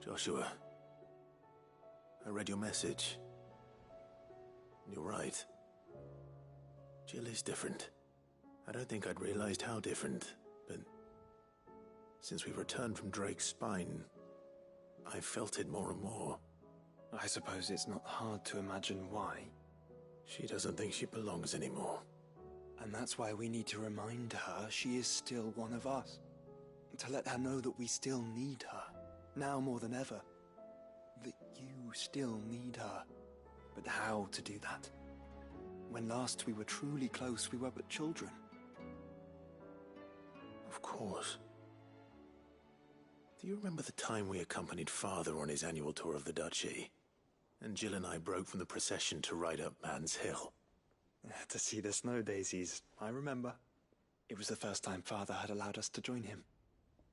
Joshua, I read your message. You're right. Jill is different. I don't think I'd realized how different, but since we returned from Drake's spine, I've felt it more and more. I suppose it's not hard to imagine why. She doesn't think she belongs anymore. And that's why we need to remind her she is still one of us. To let her know that we still need her, now more than ever. That you still need her. But how to do that? When last we were truly close, we were but children. Of course. Do you remember the time we accompanied Father on his annual tour of the Duchy? And Jill and I broke from the procession to ride up Man's Hill. To see the snow daisies, I remember. It was the first time Father had allowed us to join him.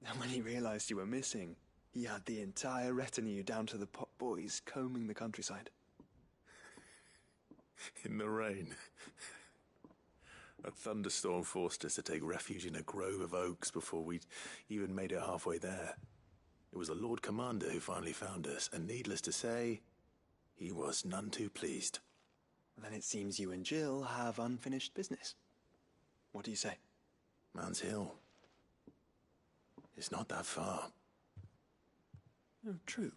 And when he realized you were missing, he had the entire retinue down to the pot boys combing the countryside. In the rain. A thunderstorm forced us to take refuge in a grove of oaks before we'd even made it halfway there. It was the Lord Commander who finally found us, and needless to say, he was none too pleased. Then it seems you and Jill have unfinished business. What do you say? Man's Hill. It's not that far. Oh, true.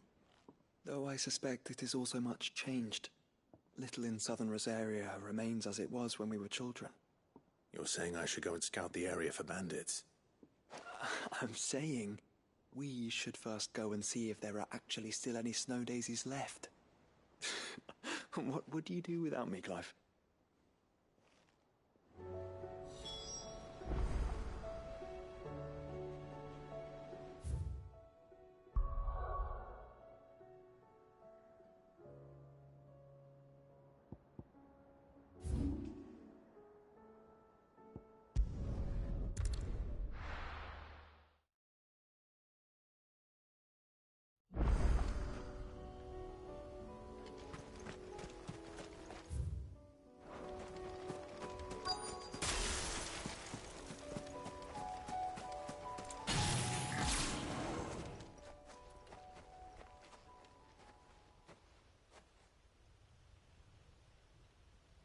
Though I suspect it is also much changed. Little in southern Rosaria remains as it was when we were children. You're saying I should go and scout the area for bandits? I'm saying we should first go and see if there are actually still any snow daisies left. What would you do without me, Clive?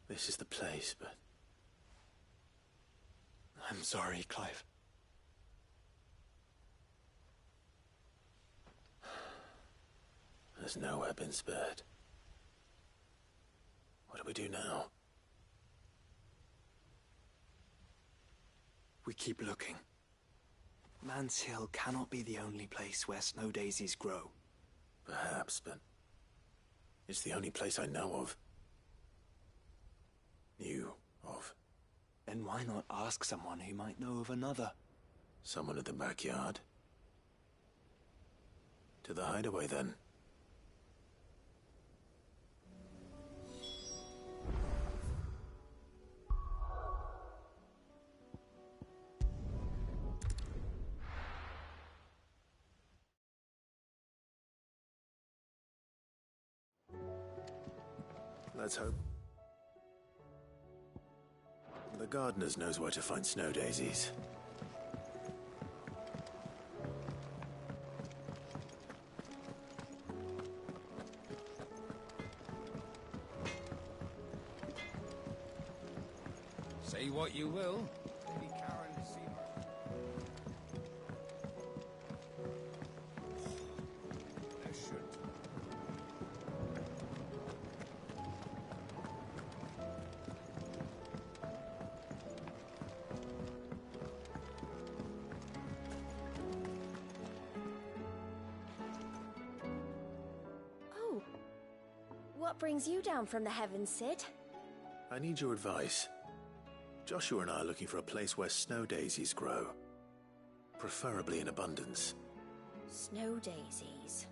This is the place, but... I'm sorry, Clive. There's nowhere been spared. What do we do now? We keep looking. Man's Hill cannot be the only place where snow daisies grow. Perhaps, but it's the only place I know of. Knew of. Then why not ask someone who might know of another? Someone in the backyard? To the hideaway, then. Let's hope. The gardeners knows where to find snow daisies. Say what you will. Lady Karen Seymour. There should. Oh. What brings you down from the heavens, Sid? I need your advice. Joshua and I are looking for a place where snow daisies grow. Preferably in abundance. Snow daisies.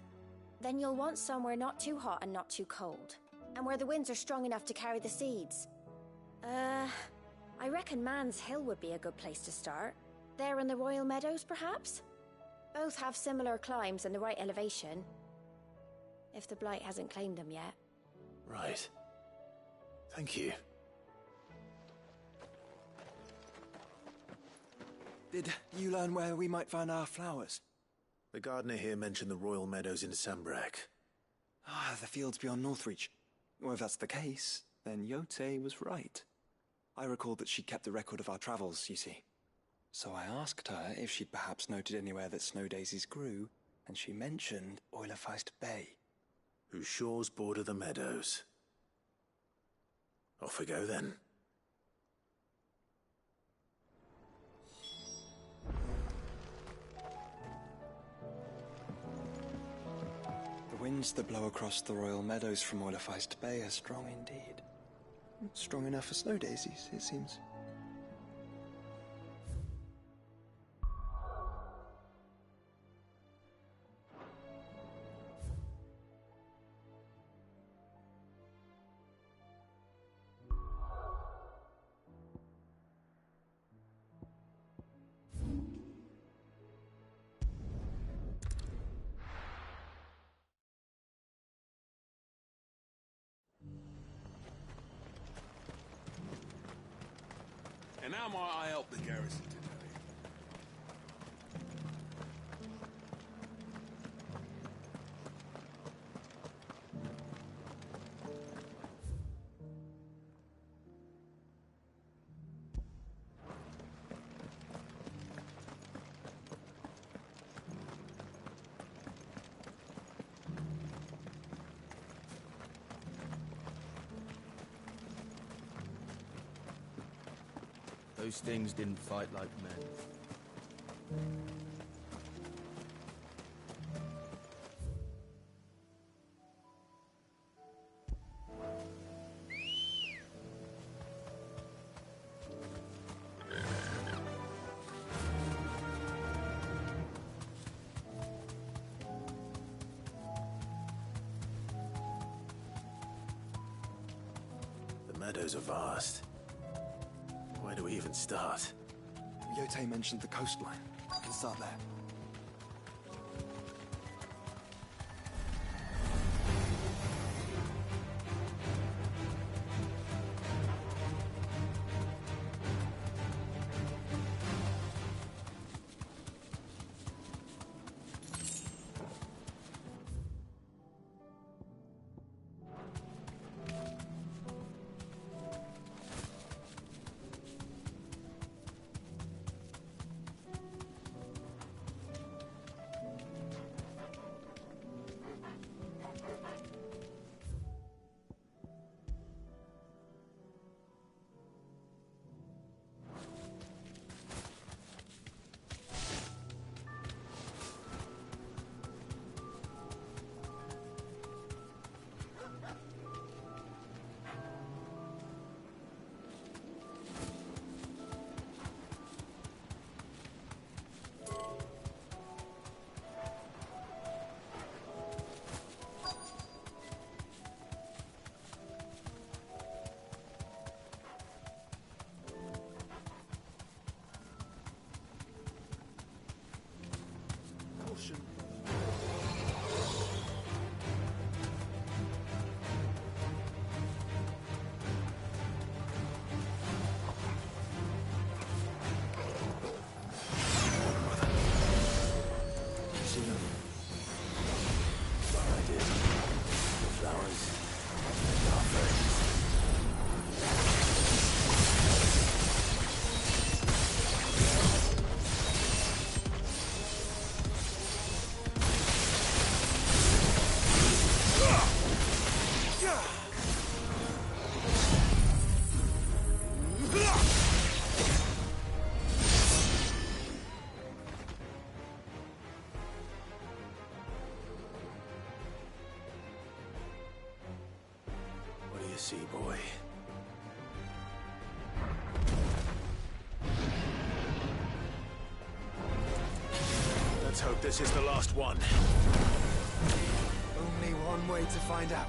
Then you'll want somewhere not too hot and not too cold. And where the winds are strong enough to carry the seeds. I reckon Man's Hill would be a good place to start. There in the Royal Meadows, perhaps? Both have similar climbs and the right elevation. If the Blight hasn't claimed them yet. Right. Thank you. Did you learn where we might find our flowers? The gardener here mentioned the royal meadows in Sambrak. Ah, the fields beyond Northreach. Well, if that's the case, then Yote was right. I recalled that she kept the record of our travels, you see. So I asked her if she'd perhaps noted anywhere that snow daisies grew, and she mentioned Oilefeist Bay. Whose shores border the meadows. Off we go then. The winds that blow across the royal meadows from Oilefeist Bay are strong indeed. Strong enough for snow daisies, it seems. And how might I help the garrison today? Those things didn't fight like men. The meadows are vast. Where do we even start? Yote mentioned the coastline. We can start there. See, boy. Let's hope this is the last one. Only one way to find out.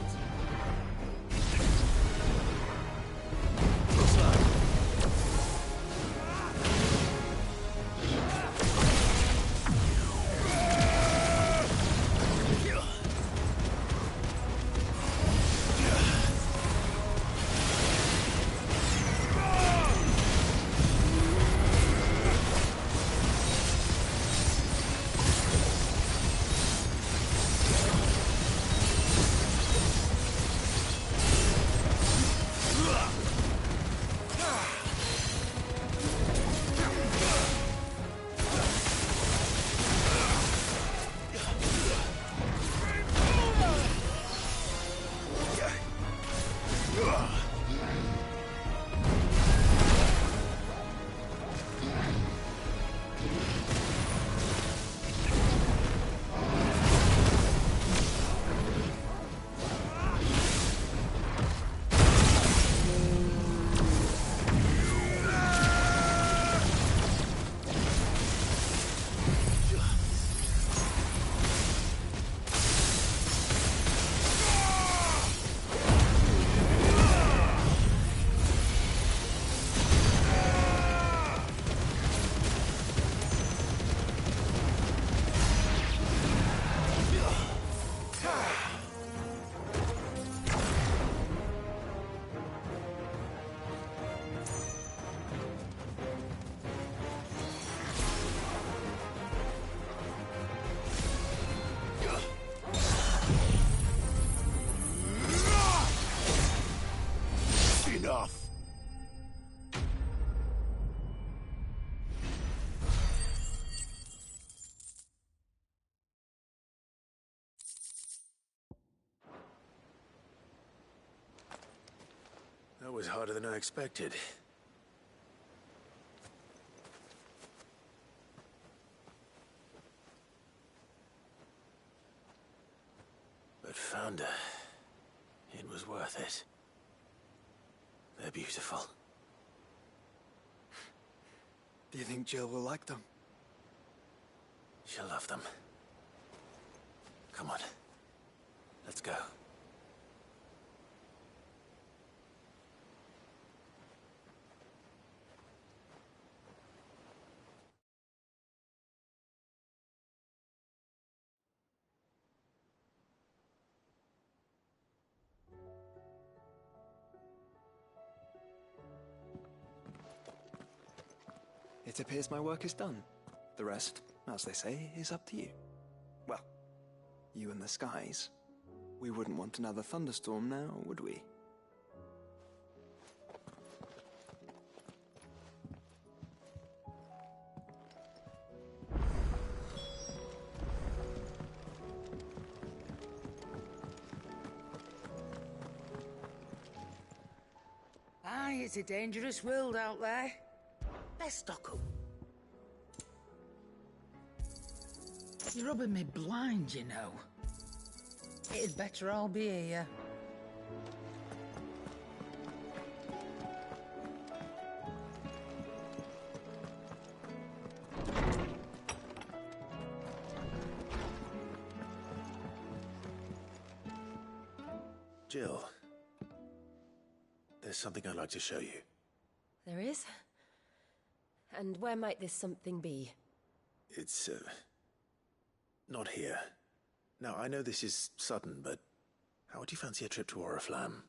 That was harder than I expected. But found her. It was worth it. They're beautiful. Do you think Jill will like them? She'll love them. Come on. Let's go. It appears my work is done. The rest, as they say, is up to you. Well, you and the skies. We wouldn't want another thunderstorm now, would we? Aye, it's a dangerous world out there. Let's stock up. You're rubbing me blind, you know. It'd better all be here. Jill, there's something I'd like to show you. There is? And where might this something be? It's, not here. Now, I know this is sudden, but how would you fancy a trip to Oriflamme?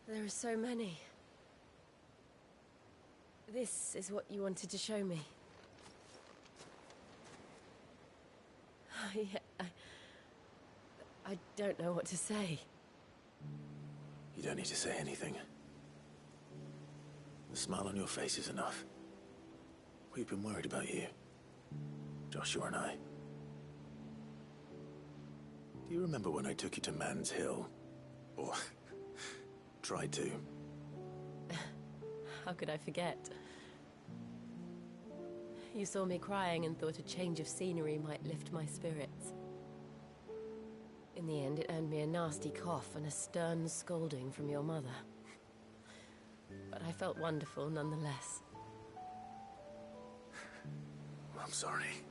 There are so many. This is what you wanted to show me. I don't know what to say. You don't need to say anything. The smile on your face is enough. We've been worried about you. Joshua and I. Do you remember when I took you to Man's Hill? Or tried to? How could I forget? You saw me crying and thought a change of scenery might lift my spirits. In the end, it earned me a nasty cough and a stern scolding from your mother. But I felt wonderful nonetheless. I'm sorry.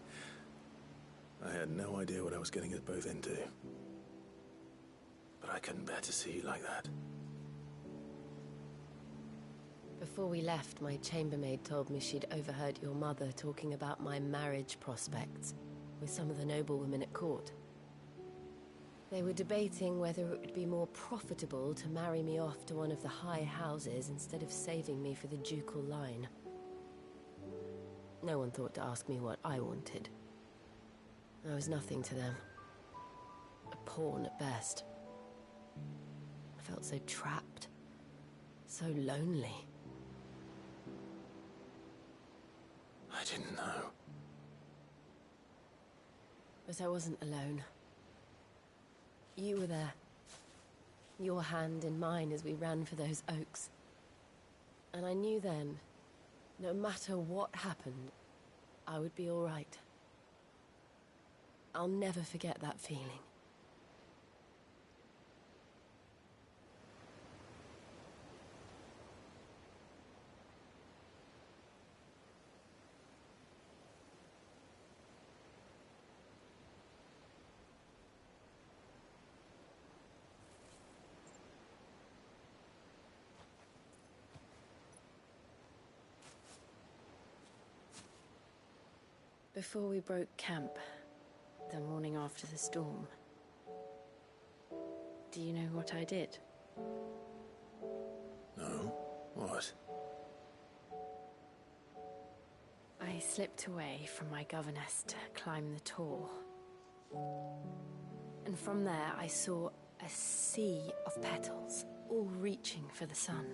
I had no idea what I was getting us both into. But I couldn't bear to see you like that. Before we left, my chambermaid told me she'd overheard your mother talking about my marriage prospects with some of the noblewomen at court. They were debating whether it would be more profitable to marry me off to one of the high houses instead of saving me for the ducal line. No one thought to ask me what I wanted. I was nothing to them. A pawn at best. I felt so trapped. So lonely. I didn't know. But I wasn't alone. You were there. Your hand in mine as we ran for those oaks. And I knew then, no matter what happened, I would be all right. I'll never forget that feeling. Before we broke camp, the morning after the storm, do you know what I did? No? What? I slipped away from my governess to climb the tor. And from there, I saw a sea of petals, all reaching for the sun.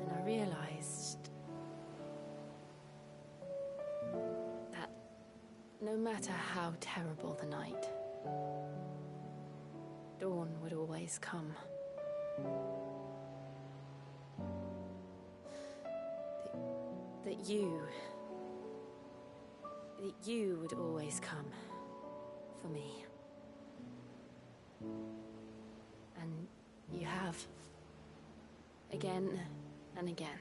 And I realized that no matter how terrible the night, dawn would always come. That you would always come for me. And you have. Again and again.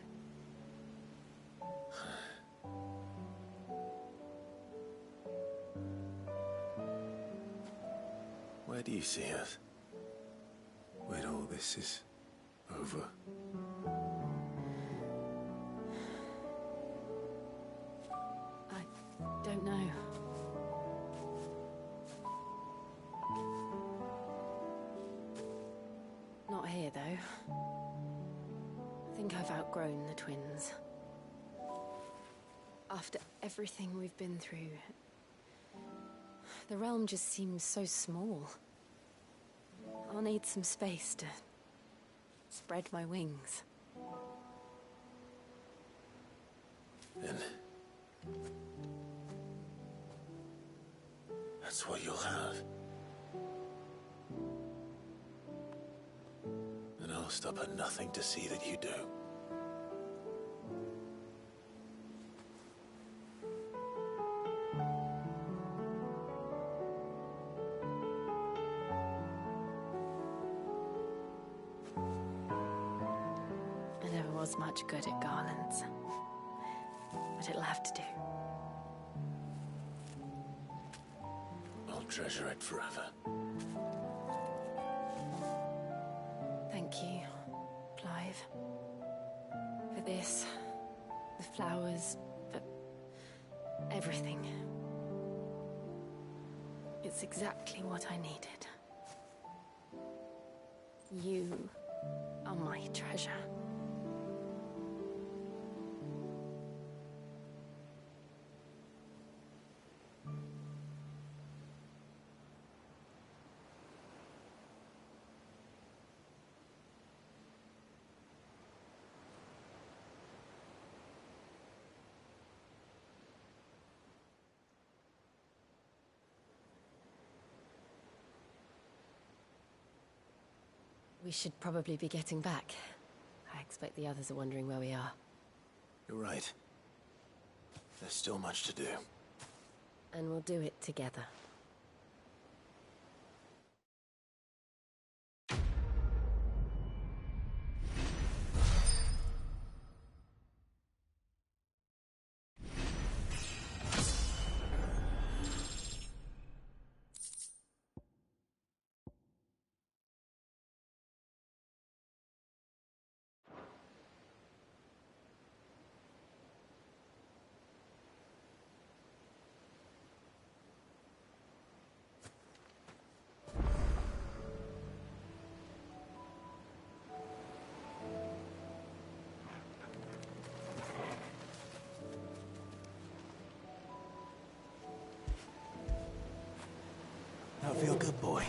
Where do you see us? When all this is over? I don't know. Not here, though. I think I've outgrown the twins. After everything we've been through, the realm just seems so small. I'll need some space to spread my wings. And that's what you'll have. And I'll stop at nothing to see that you do. I never was much good at garlands, but it'll have to do. I'll treasure it forever. Thank you, Clive. For this, the flowers, for everything. It's exactly what I needed. You are my treasure. We should probably be getting back. I expect the others are wondering where we are. You're right. There's still much to do. And we'll do it together. Now feel good, boy.